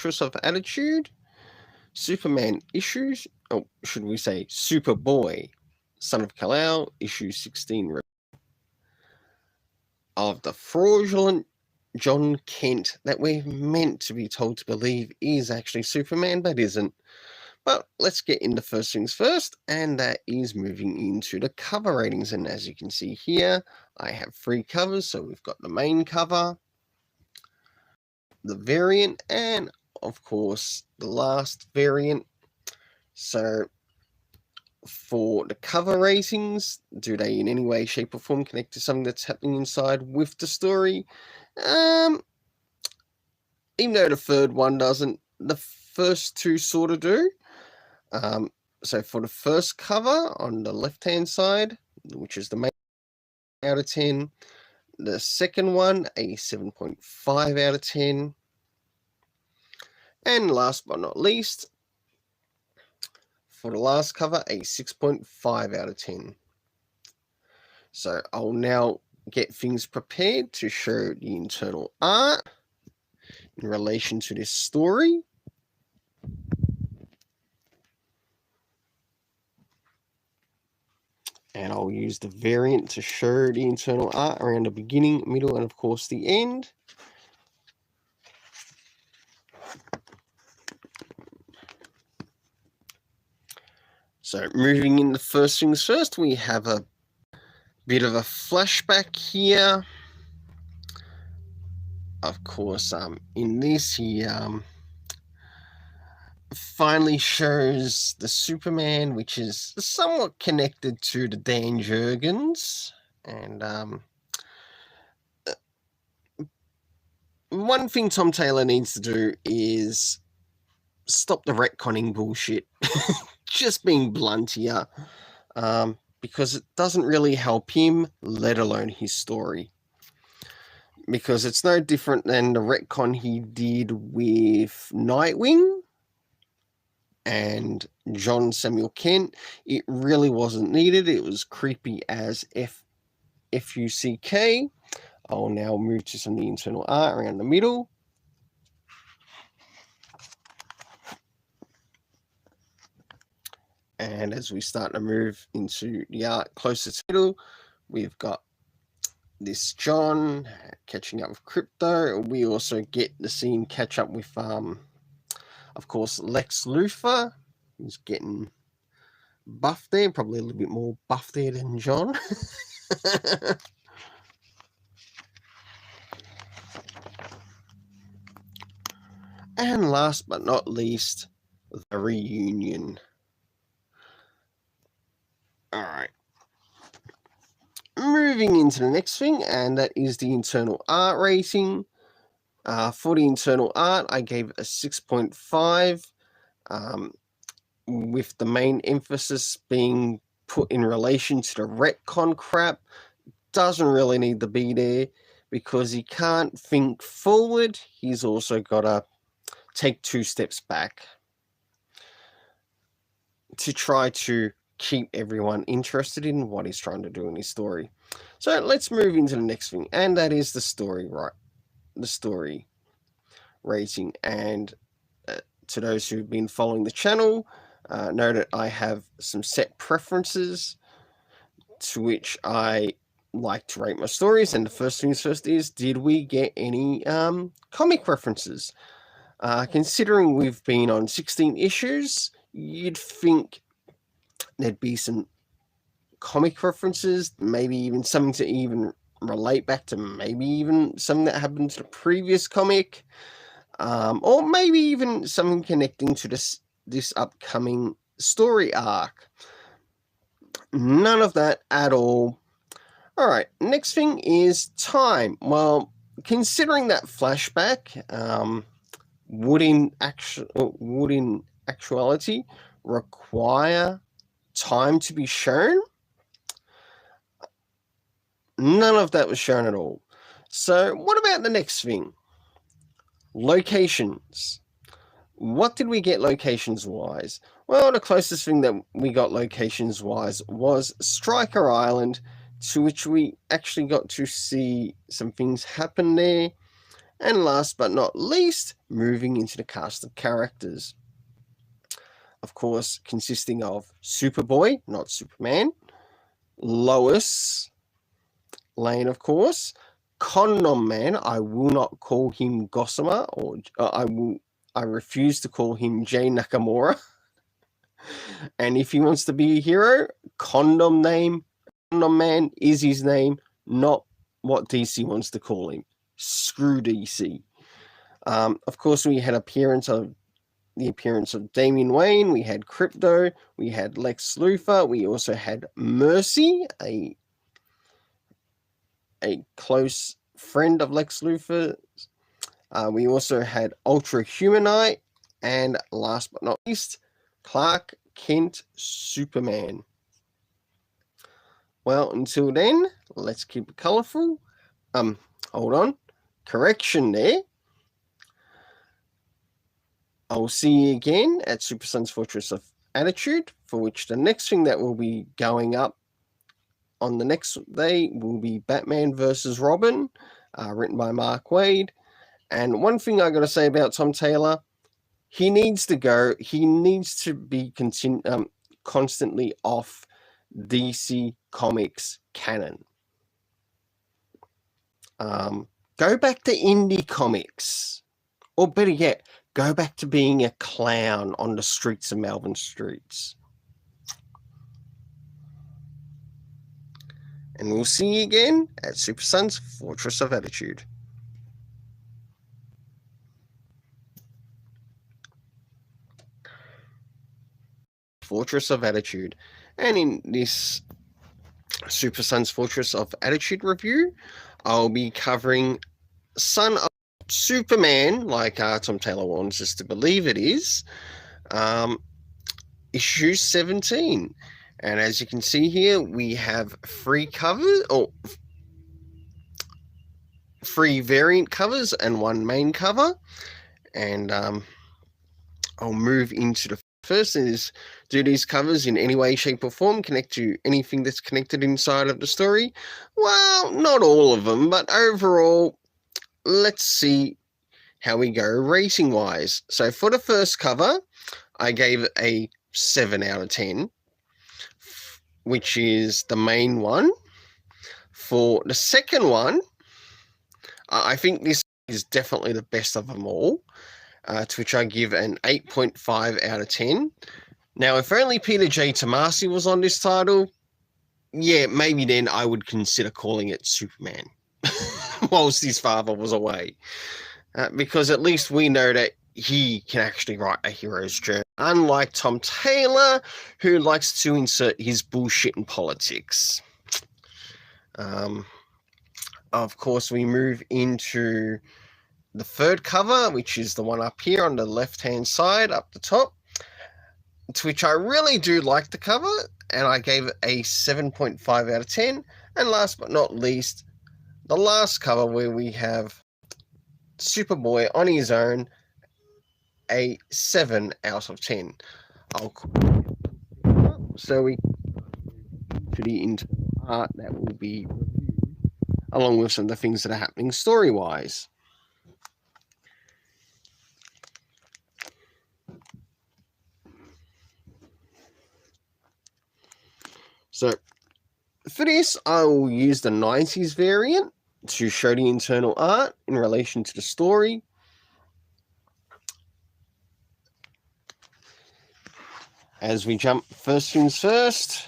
Fortress of Attitude, Superman issues, or should we say Superboy, Son of Kal-El, issue 16 of the fraudulent John Kent that we're meant to be told to believe is actually Superman, but isn't. But let's get into first things first, and that is moving into the cover ratings. And as you can see here, I have 3 covers. So we've got the main cover, the variant, and of course the last variant. So for the cover ratings, do they in any way, shape or form connect to something that's happening inside with the story? Even though the third one doesn't, the first 2 sort of do. So for the first cover on the left-hand side, which is the main out of 10, the second one, a 7.5 out of 10. And last but not least, for the last cover, a 6.5 out of 10. So I'll now get things prepared to show the internal art in relation to this story. And I'll use the variant to show the internal art around the beginning, middle, and of course the end. So moving into first things first, we have a bit of a flashback here. Of course, in this, he finally shows the Superman, which is somewhat connected to the Dan Jurgens. And one thing Tom Taylor needs to do is stop the retconning bullshit. Just being blunt here. Because it doesn't really help him, let alone his story. Because it's no different than the retcon he did with Nightwing and John Samuel Kent. It really wasn't needed. It was creepy as F-U-C-K. I'll now move to some of the internal art around the middle. And as we start to move into the art closer to the middle, we've got this John catching up with Crypto. We also get the scene catch up with, of course, Lex Luthor, who's getting buffed there, probably a little bit more buff there than John. And last but not least, the reunion. All right. Moving into the next thing, and that is the internal art rating. For the internal art, I gave a 6.5, with the main emphasis being put in relation to the retcon crap. Doesn't really need to be there because he can't think forward. He's also got to take 2 steps back to try to keep everyone interested in what he's trying to do in his story. So let's move into the next thing, and that is the story, right? The story rating. And to those who've been following the channel, know that I have some set preferences to which I like to rate my stories. And the first things first is, did we get any comic references? Considering we've been on 16 issues, you'd think there'd be some comic references, maybe even something to even relate back to, maybe even something that happened to the previous comic, or maybe even something connecting to this upcoming story arc. None of that at all. All right, next thing is time. Well, considering that flashback would in actuality require time to be shown, none of that was shown at all. So what about the next thing? Locations. What did we get locations wise? Well, the closest thing that we got locations wise was Stryker Island, to which we actually got to see some things happen there. And last but not least, moving into the cast of characters. Of course, consisting of Superboy, not Superman, Lois Lane, of course, Condom Man. I will not call him Gossamer, or I refuse to call him Jay Nakamura. And if he wants to be a hero, Condom Man is his name, not what DC wants to call him. Screw DC. Of course, we had the appearance of Damian Wayne. We had Crypto. We had Lex Luthor. We also had Mercy, a close friend of Lex Luthor. We also had Ultra Humanite, and last but not least, Clark Kent Superman. Well, until then, let's keep it colourful. Hold on. Correction there. I will see you again at Super Son's Fortress of Attitude, for which the next thing that will be going up on the next day will be Batman vs. Robin, written by Mark Waid. And one thing I got to say about Tom Taylor, he needs to go. He needs to be constantly off DC Comics canon. Go back to indie comics, or better yet, go back to being a clown on the streets of Melbourne streets. And we'll see you again at Super Son's Fortress of Attitude. Fortress of Attitude. And in this Super Son's Fortress of Attitude review, I'll be covering Son of Superman, like Tom Taylor wants us to believe it is, issue 17. And as you can see here, we have free variant covers and one main cover. And I'll move into the first is, do these covers in any way, shape or form connect to anything that's connected inside of the story? Well, not all of them, but overall, let's see how we go racing wise. So for the first cover, I gave it a 7 out of 10, which is the main one. For the second one, I think this is definitely the best of them all, to which I give an 8.5 out of 10. Now, if only Peter J. Tomasi was on this title, yeah, maybe then I would consider calling it Superman, whilst his father was away. Because at least we know that he can actually write a hero's journey, unlike Tom Taylor, who likes to insert his bullshit in politics. Of course, we move into the third cover, which is the one up here on the left-hand side, up the top, to which I really do like the cover, and I gave it a 7.5 out of 10. And last but not least, the last cover, where we have Superboy on his own, a 7 out of 10. So we to the internal art that will be reviewed, along with some of the things that are happening story-wise. So for this, I will use the 90s variant to show the internal art in relation to the story. As we jump first things first,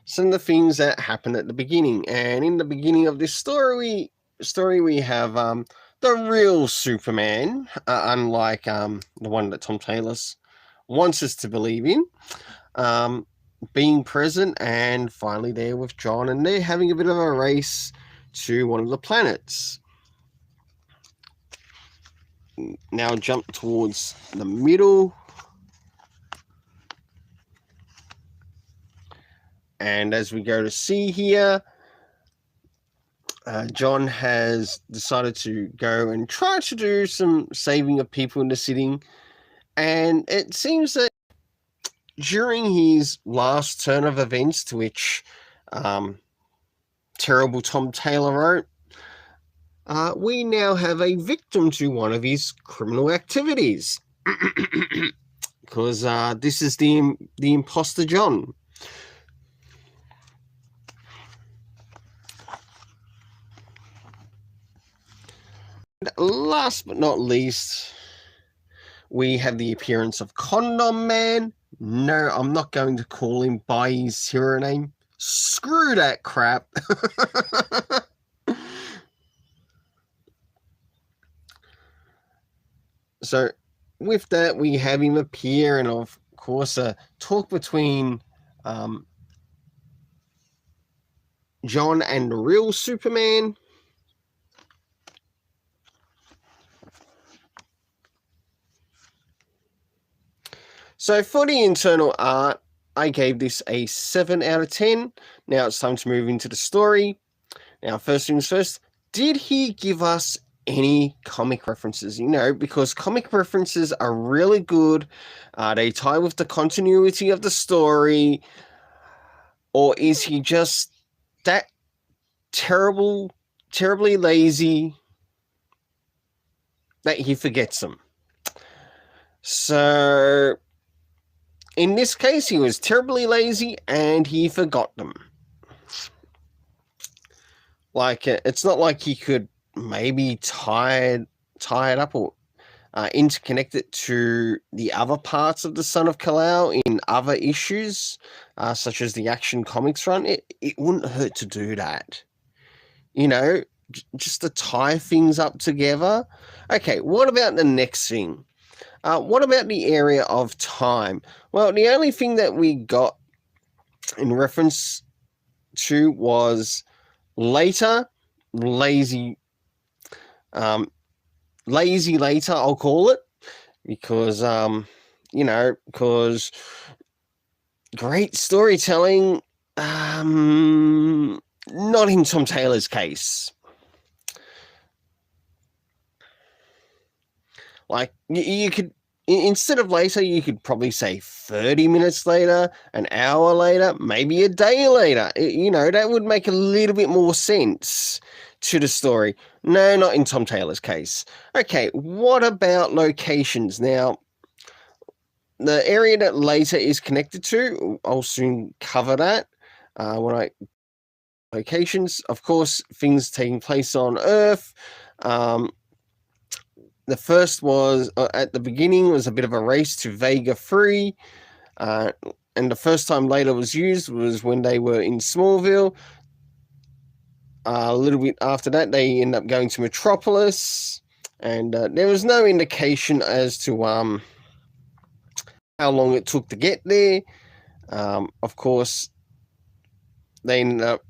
some of the things that happen at the beginning. And in the beginning of this story we have the real Superman, unlike the one that Tom Taylor wants us to believe in, being present and finally there with John, and they're having a bit of a race to one of the planets. Now jump towards the middle, and as we go to see here, John has decided to go and try to do some saving of people in the city, and it seems that during his last turn of events, to which terrible Tom Taylor wrote, we now have a victim to one of his criminal activities. Because this is the imposter John. And last but not least, we have the appearance of Condom Man. No, I'm not going to call him by his hero name. Screw that crap. So with that, we have him appear, and of course a talk between John and the real Superman. So for the internal art, I gave this a 7 out of 10. Now it's time to move into the story. Now, first things first, did he give us any comic references? You know, because comic references are really good. They tie with the continuity of the story. Or is he just that terribly lazy that he forgets them? So in this case, he was terribly lazy and he forgot them. Like, it's not like he could maybe tie it up or interconnect it to the other parts of the Son of Kal-El in other issues, such as the Action Comics run. It wouldn't hurt to do that. You know, just to tie things up together. Okay, what about the next thing? What about the area of time? Well, the only thing that we got in reference to was later, lazy later, I'll call it, because because great storytelling, not in Tom Taylor's case. Like, you could, instead of later, you could probably say 30 minutes later, an hour later, maybe a day later. That would make a little bit more sense to the story. No, not in Tom Taylor's case. Okay, what about locations? Now, the area that later is connected to, I'll soon cover that. Locations, of course, things taking place on Earth. The first was, at the beginning, was a bit of a race to Vega 3. And the first time later was used was when they were in Smallville. A little bit after that, they end up going to Metropolis. And there was no indication as to how long it took to get there. Of course, they ended up...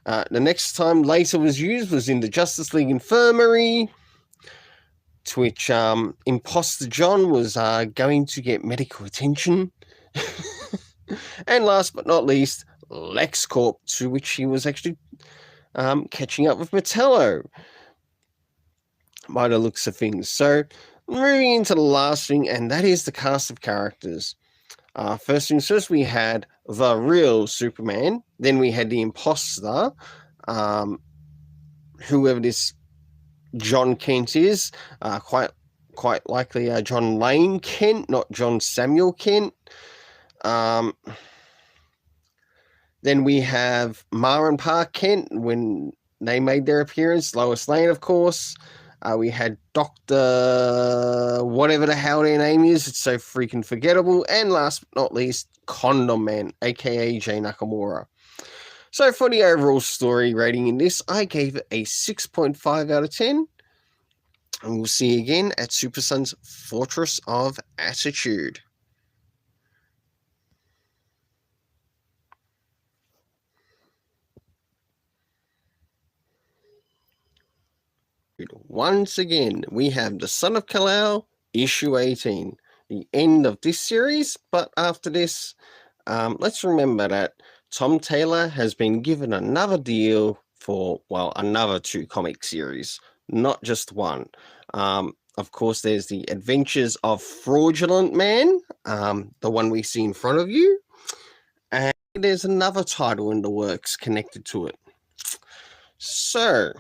the next time later was used was in the Justice League Infirmary, to which Imposter John was going to get medical attention. And last but not least, LexCorp, to which he was actually catching up with Metallo, by the looks of things. So, moving into the last thing, and that is the cast of characters. First things first, we had the real Superman. Then we had the imposter, whoever this John Kent is, quite likely John Lane Kent, not John Samuel Kent. Then we have Ma and Pa Kent when they made their appearance. Lois Lane, of course. We had Dr. whatever the hell their name is. It's so freaking forgettable. And last but not least, Condom Man, aka Jay Nakamura. So for the overall story rating in this, I gave it a 6.5 out of 10. And we'll see you again at Super Sun's Fortress of Attitude. Once again, we have The Son of Kal-El, issue 18, the end of this series. But after this, let's remember that Tom Taylor has been given another deal for, well, another 2 comic series, not just one. Of course, there's the Adventures of Fraudulent Man, the one we see in front of you. And there's another title in the works connected to it. So,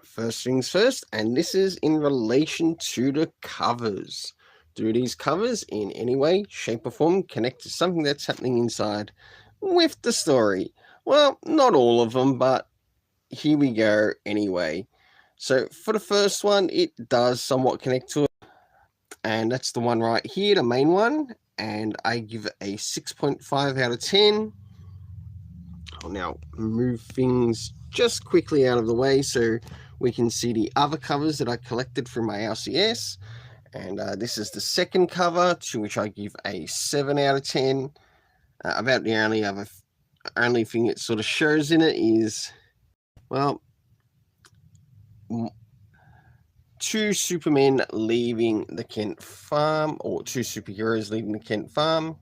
first things first, and this is in relation to the covers. Do these covers in any way, shape, or form connect to something that's happening inside with the story? Well, not all of them, but here we go anyway. So, for the first one, it does somewhat connect to it, and that's the one right here, the main one, and I give it a 6.5 out of 10. I'll now move things just quickly out of the way so we can see the other covers that I collected from my LCS. And this is the second cover, to which I give a 7 out of 10. About the only thing it sort of shows in it is, well, two Supermen leaving the Kent farm, or two superheroes leaving the Kent farm.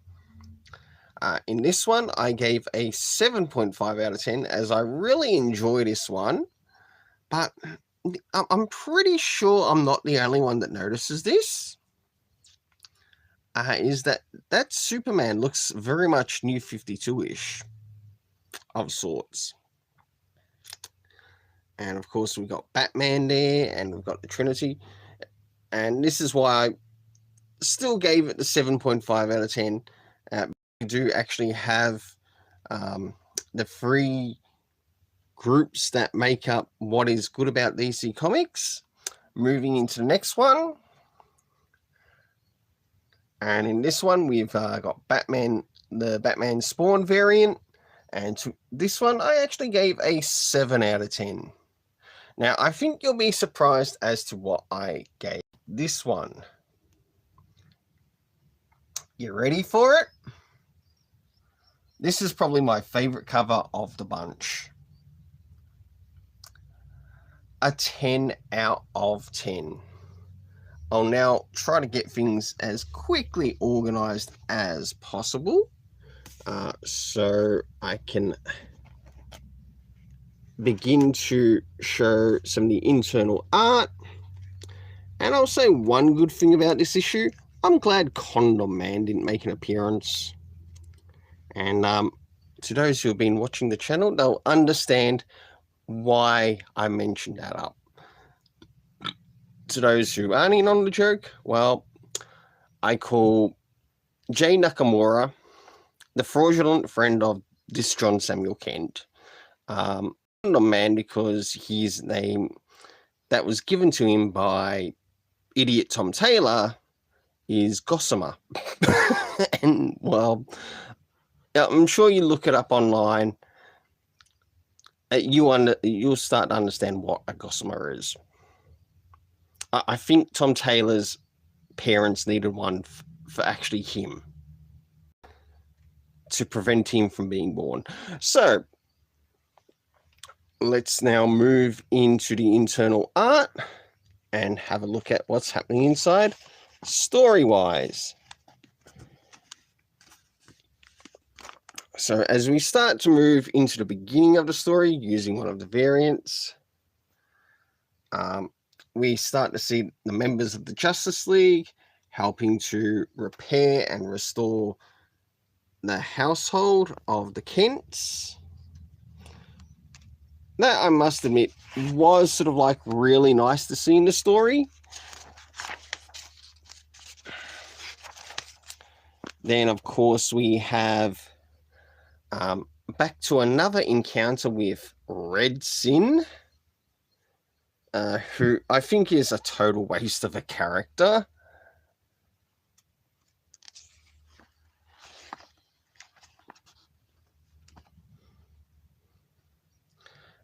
In this one, I gave a 7.5 out of 10, as I really enjoy this one. But I'm pretty sure I'm not the only one that notices this. Is that Superman looks very much New 52-ish of sorts. And of course, we've got Batman there, and we've got the Trinity. And this is why I still gave it the 7.5 out of 10. We do actually have the three groups that make up what is good about DC Comics. Moving into the next one. And in this one, we've got Batman, the Batman Spawn variant. And to this one, I actually gave a 7 out of 10. Now, I think you'll be surprised as to what I gave this one. You ready for it? This is probably my favorite cover of the bunch. A 10 out of 10. I'll now try to get things as quickly organized as possible, so I can begin to show some of the internal art. And I'll say one good thing about this issue: I'm glad Condom Man didn't make an appearance. And to those who have been watching the channel, they'll understand why I mentioned that up. To those who aren't in on the joke, well, I call Jay Nakamura the fraudulent friend of this John Samuel Kent. Condom Man, because his name that was given to him by idiot Tom Taylor is Gossamer. And, well, I'm sure you look it up online, you'll start to understand what a Gossamer is. I think Tom Taylor's parents needed one for actually him, to prevent him from being born. So, let's now move into the internal art and have a look at what's happening inside story-wise. So as we start to move into the beginning of the story using one of the variants, we start to see the members of the Justice League helping to repair and restore the household of the Kents. That, I must admit, was sort of like really nice to see in the story. Then, of course, we have back to another encounter with Red Sin, who I think is a total waste of a character.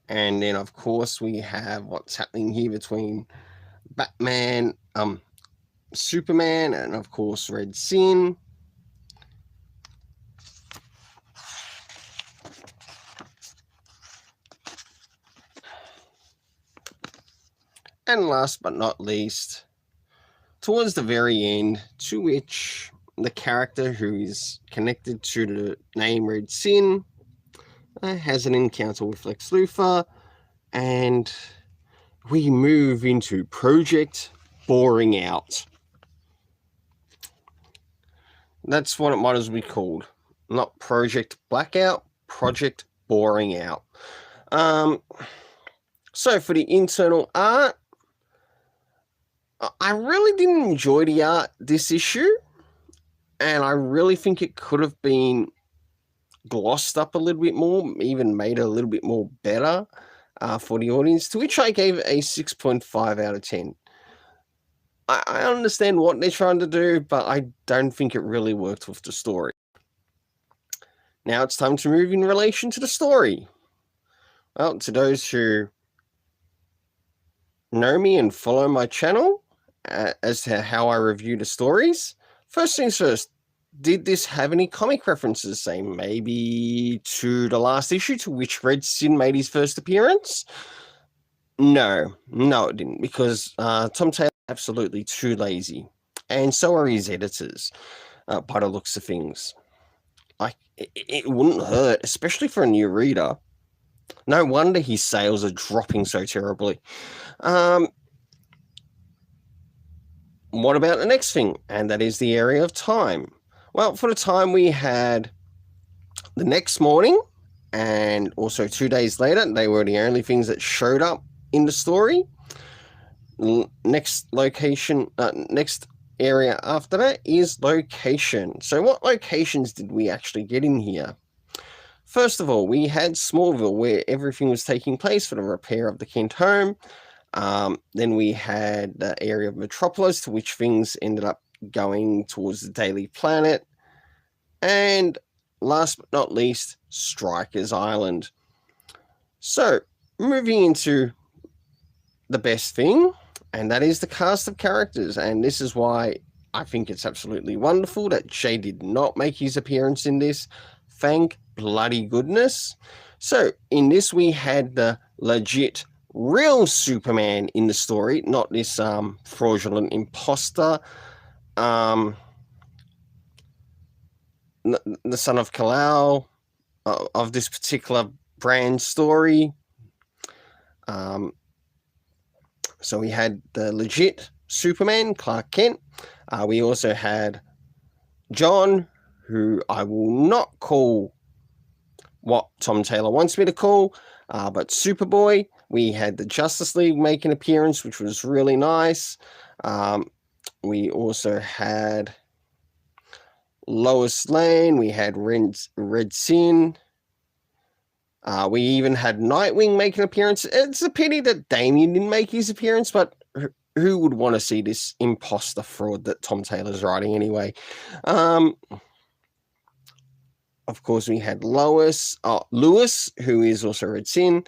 And then, of course, we have what's happening here between Batman, Superman, and, of course, Red Sin. And last but not least, towards the very end, to which the character who is connected to the name Red Sin has an encounter with Lex Luthor, and we move into Project Boring Out. That's what it might as well be called. Not Project Blackout, Project Boring Out. So for the internal art, I really didn't enjoy the art this issue, and I really think it could have been glossed up a little bit more, even made a little bit more better for the audience, to which I gave a 6.5 out of 10. I understand what they're trying to do, but I don't think it really worked with the story. Now it's time to move in relation to the story. Well, to those who know me and follow my channel as to how I review the stories, first things first, did this have any comic references, say maybe to the last issue to which Red Sin made his first appearance? No, it didn't, because Tom Taylor is absolutely too lazy, and so are his editors, by the looks of things. Like, it wouldn't hurt, especially for a new reader. No wonder his sales are dropping so terribly. What about the next thing? And that is the area of time. Well, for the time, we had the next morning and also 2 days later. They were the only things that showed up in the story. Next location, next area after that is location. So what locations did we actually get in here? First of all, we had Smallville, where everything was taking place for the repair of the Kent home. Then we had the area of Metropolis, to which things ended up going towards the Daily Planet. And last but not least, Strikers Island. So, moving into the best thing, and that is the cast of characters. And this is why I think it's absolutely wonderful that Jay did not make his appearance in this. Thank bloody goodness. So, in this, we had the legit real Superman in the story, not this fraudulent imposter. The son of Kal-El of this particular brand story. So we had the legit Superman, Clark Kent. We also had John, who I will not call what Tom Taylor wants me to call, but Superboy. We had the Justice League make an appearance, which was really nice. We also had Lois Lane. We had Red Sin. We even had Nightwing make an appearance. It's a pity that Damian didn't make his appearance, but who would want to see this imposter fraud that Tom Taylor's writing anyway? Of course, we had Lewis, who is also Red Sin.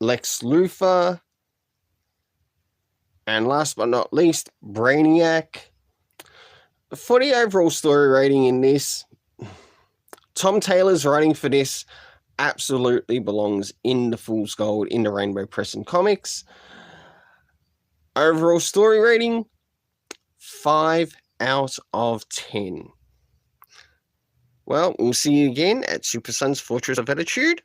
Lex Luthor. And last but not least, Brainiac. For the overall story rating in this, Tom Taylor's writing for this absolutely belongs in the Fool's Gold, in the Rainbow Press and Comics. Overall story rating, 5 out of 10. Well, we'll see you again at Super Sons Fortress of Attitude.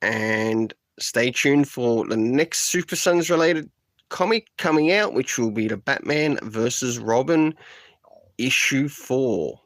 And stay tuned for the next Super Sons related comic coming out, which will be the Batman vs. Robin issue 4.